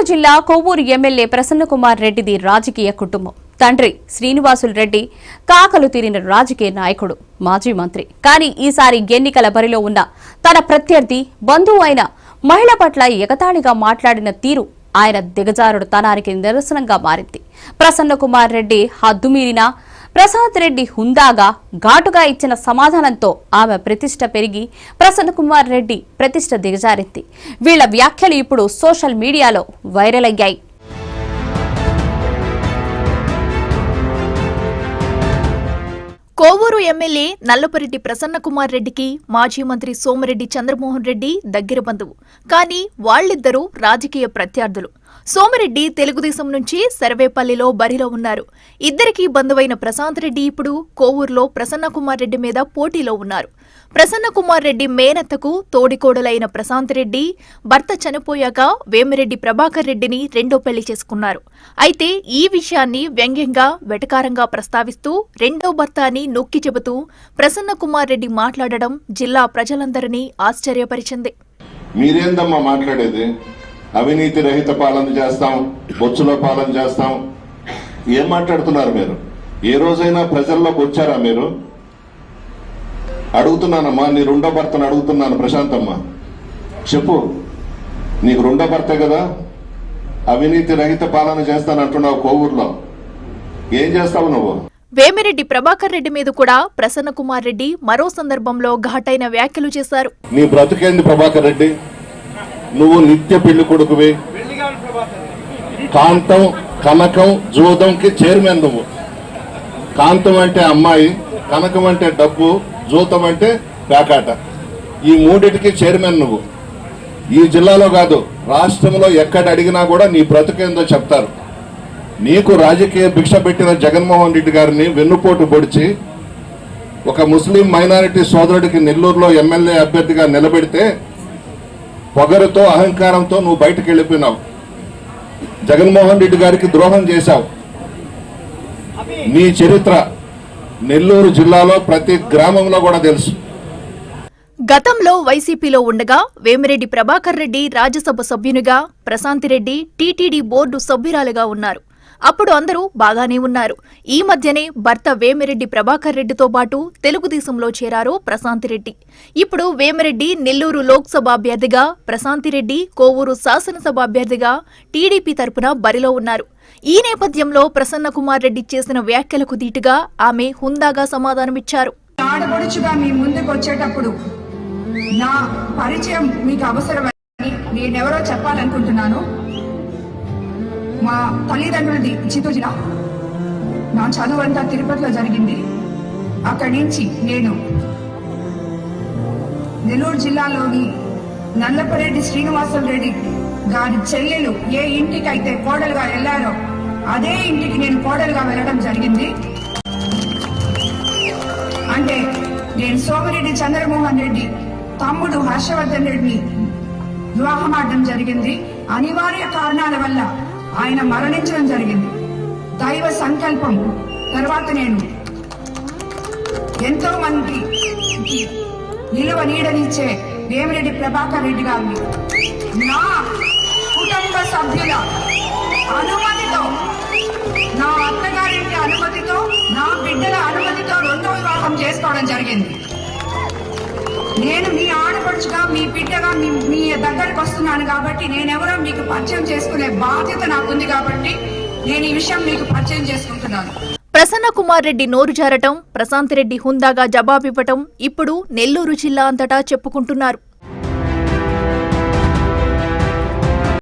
నెల్లూరు జిల్లా కొవ్వూరు ఎమ్మెల్యే ప్రసన్న కుమార్ రెడ్డిది రాజకీయ కుటుంబం. తండ్రి శ్రీనివాసులు రెడ్డి కాకలు తీరిన రాజకీయ నాయకుడు, మాజీ మంత్రి. కానీ ఈసారి ఎన్నికల బరిలో ఉన్న తన ప్రత్యర్థి బంధువు అయిన మహిళ పట్ల ఎగతాళిగా మాట్లాడిన తీరు ఆయన దిగజారుడు తనానికి నిరసనంగా మారింది. ప్రసన్న కుమార్ రెడ్డి హద్దుమీరిన ప్రసాద్ రెడ్డి హుందాగా ఘాటుగా ఇచ్చిన సమాధానంతో ఆమె ప్రతిష్ట పెరిగి ప్రసన్న కుమార్ రెడ్డి ప్రతిష్ట దిగజారింది. వీళ్ల వ్యాఖ్యలు ఇప్పుడు సోషల్ మీడియాలో వైరల్ అయ్యాయి. కోవూరు ఎమ్మెల్యే నల్లపరెడ్డి ప్రసన్న కుమార్ రెడ్డికి మాజీ మంత్రి సోమిరెడ్డి చంద్రమోహన్ రెడ్డి దగ్గర బంధువు. కానీ వాళ్ళిద్దరూ రాజకీయ ప్రత్యర్థులు. సోమిరెడ్డి తెలుగుదేశం నుంచి సర్వేపల్లిలో బరిలో ఉన్నారు. ఇద్దరికీ బంధువైన ప్రశాంత్ రెడ్డి ఇప్పుడు కోవూరులో ప్రసన్న కుమార్ రెడ్డి మీద పోటీలో ఉన్నారు. ప్రసన్న కుమార్ రెడ్డి మేనత్తకు తోడికోడలైన ప్రశాంత్ రెడ్డి భర్త చనిపోయాక వేమిరెడ్డి ప్రభాకర్ రెడ్డిని రెండో పెళ్లి చేసుకున్నారు. అయితే ఈ విషయాన్ని వ్యంగ్యంగా వెటకారంగా ప్రస్తావిస్తూ రెండో భర్త అని నొక్కి చెబుతూ ప్రసన్న కుమార్ రెడ్డి మాట్లాడడం జిల్లా ప్రజలందరినీ ఆశ్చర్యపరిచింది. మీరేందమ్మా మాట్లాడేది? అవినీతి రహిత పాలన చేస్తాం, బొచ్చులో పాలన చేస్తాం. ఏం మాట్లాడుతున్నారు మీరు? ఏ రోజైనా ప్రజల్లోకి వచ్చారా మీరు? అడుగుతున్నానమ్మా, నీ రెండో భర్తను అడుగుతున్నాను. ప్రశాంతమ్మ, చెప్పు, నీకు రెండో భర్తే కదా? అవినీతి రహిత పాలన చేస్తానంటున్నావు కోవూరులో. ఏం చేస్తావు నువ్వు? వేమిరెడ్డి ప్రభాకర్ రెడ్డి మీద కూడా ప్రసన్న కుమార్ రెడ్డి మరో సందర్భంలో ఘాటైన వ్యాఖ్యలు చేశారు. నీ బ్రతుకేంది ప్రభాకర్ రెడ్డి? నువ్వు నిత్య పెళ్లి కొడుకువి. కాంతం, కనకం, జూదంకి చైర్మన్ నువ్వు. కాంతం అంటే అమ్మాయి, కనకం అంటే డబ్బు, జూతం అంటే పేకాట. ఈ మూడిటికి చైర్మన్ నువ్వు. ఈ జిల్లాలో కాదు, రాష్ట్రంలో ఎక్కడ అడిగినా కూడా నీ బ్రతుకేందో చెప్తారు. నీకు రాజకీయ భిక్ష పెట్టిన జగన్మోహన్ రెడ్డి గారిని వెన్నుపోటు పొడిచి ఒక ముస్లిం మైనారిటీ సోదరుడికి నెల్లూరులో ఎమ్మెల్యే అభ్యర్థిగా నిలబెడితే పొగరుతో, అహంకారంతో నువ్వు బయటకు వెళ్ళిపోయినావు. జగన్మోహన్ రెడ్డి గారికి ద్రోహం చేశావు. నీ చరిత్ర నెల్లూరు జిల్లాలో ప్రతి గ్రామంలో కూడా తెలుసు. గతంలో వైసీపీలో ఉండగా వేమిరెడ్డి ప్రభాకర్ రెడ్డి రాజ్యసభ సభ్యునిగా, ప్రశాంతిరెడ్డి టీటీడీ బోర్డు సభ్యురాలుగా ఉన్నారు. అప్పుడు అందరూ బాగానే ఉన్నారు. ఈ మధ్యనే భర్త వేమిరెడ్డి ప్రభాకర్ రెడ్డితో పాటు తెలుగుదేశంలో చేరారు ప్రశాంతిరెడ్డి. ఇప్పుడు వేమిరెడ్డి నెల్లూరు లోక్సభ అభ్యర్థిగా, ప్రశాంతిరెడ్డి కోవూరు శాసనసభ అభ్యర్థిగా టీడీపీ తరపున బరిలో ఉన్నారు. ఈ నేపథ్యంలో ప్రసన్న కుమార్ రెడ్డి చేసిన వ్యాఖ్యలకు దీటుగా ఆమె హుందాగా సమాధానమిచ్చారు. ఆడపడుచుగా మీ ముందుకు వచ్చేటప్పుడు నా పరిచయం మీకు అవసరమని నేనెవరో చెప్పాలనుకుంటున్నాను. మా తల్లిదండ్రులది చిత్తూరు జిల్లా. నా చదువు అంతా తిరుపతిలో జరిగింది. అక్కడి నుంచి నేను నెల్లూరు జిల్లాలోని నల్లపరెడ్డి శ్రీనివాసులు రెడ్డి గారి చెల్లెలు ఏ ఇంటికి అయితే కోడలుగా వెళ్లారో అదే ఇంటికి నేను కోడలుగా వెళ్ళడం జరిగింది. అంటే నేను సోమిరెడ్డి చంద్రమోహన్ రెడ్డి తమ్ముడు హర్షవర్ధన్ రెడ్డిని వివాహం ఆడడం జరిగింది. అనివార్య కారణాల వల్ల ఆయన మరణించడం జరిగింది. దైవ సంకల్పం తర్వాత నేను ఎంతో మందికి నిలువ నీడనిచ్చే వేమిరెడ్డి ప్రభాకర్ రెడ్డి గారిని నా కుటుంబ సభ్యుల అనుమతితో, నా అత్తగారింటి అనుమతితో, నా బిడ్డల అనుమతితో రెండో వివాహం చేసుకోవడం జరిగింది. నేను మీ ఆడపడుచుగా, మీ బిడ్డగా మీ దగ్గరకు వస్తున్నాను కాబట్టి నేనెవరో మీకు పరిచయం చేసుకునే బాధ్యత నాకుంది కాబట్టి నేను ఈ విషయం మీకు పరిచయం చేసుకుంటున్నాను. ప్రసన్న కుమార్ రెడ్డి నోరు జారటం, ప్రశాంత్ రెడ్డి హుందాగా జవాబివ్వటం ఇప్పుడు నెల్లూరు జిల్లా అంతటా చెప్పుకుంటున్నారు.